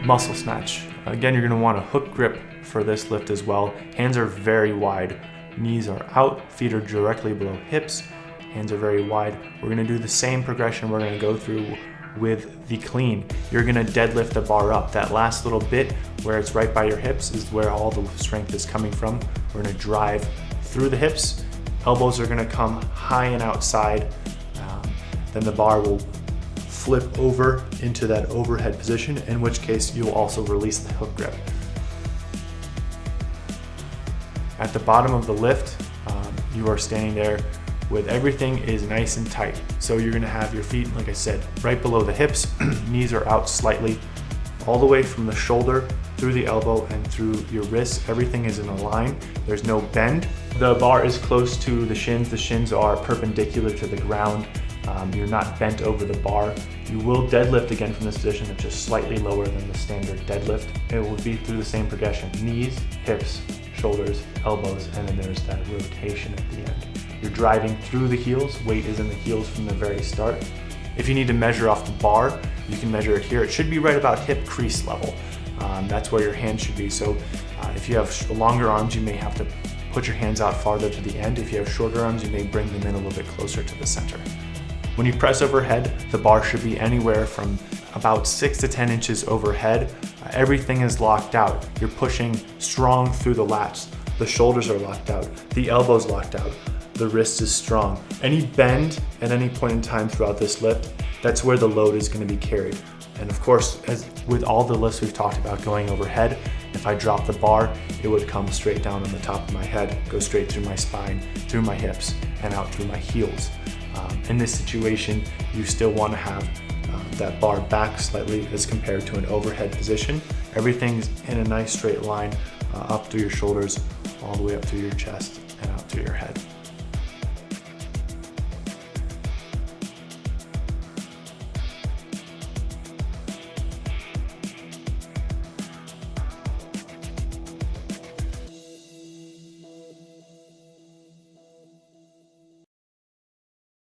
Muscle snatch. Again, you're gonna want a hook grip for this lift as well. Hands are very wide. Knees are out, feet are directly below hips. Hands are very wide. We're gonna do the same progression we're gonna go through with the clean. You're gonna deadlift the bar up. That last little bit where it's right by your hips is where all the strength is coming from. We're gonna drive through the hips. Elbows are gonna come high and outside. Then the bar will flip over into that overhead position, in which case you'll also release the hook grip. At the bottom of the lift, you are standing there with everything is nice and tight. So you're gonna have your feet, like I said, right below the hips, knees are out slightly, all the way from the shoulder through the elbow and through your wrist. Everything is in a line. There's no bend. The bar is close to the shins. The shins are perpendicular to the ground. You're not bent over the bar. You will deadlift again from this position. It's just slightly lower than the standard deadlift. It will be through the same progression. Knees, hips, shoulders, elbows, and then there's that rotation at the end. You're driving through the heels. Weight is in the heels from the very start. If you need to measure off the bar, you can measure it here. It should be right about hip crease level. That's where your hands should be. So if you have longer arms, you may have to put your hands out farther to the end. If you have shorter arms, you may bring them in a little bit closer to the center. When you press overhead, the bar should be anywhere from about 6 to 10 inches overhead. Everything is locked out. You're pushing strong through the lats. The shoulders are locked out. The elbows locked out. The wrist is strong. Any bend at any point in time throughout this lift, that's where the load is going to be carried. And of course, as with all the lifts we've talked about going overhead, if I drop the bar, it would come straight down on the top of my head, go straight through my spine, through my hips, and out through my heels. In this situation, you still want to have that bar back slightly as compared to an overhead position. Everything's in a nice straight line up through your shoulders, all the way up through your chest and out through your head.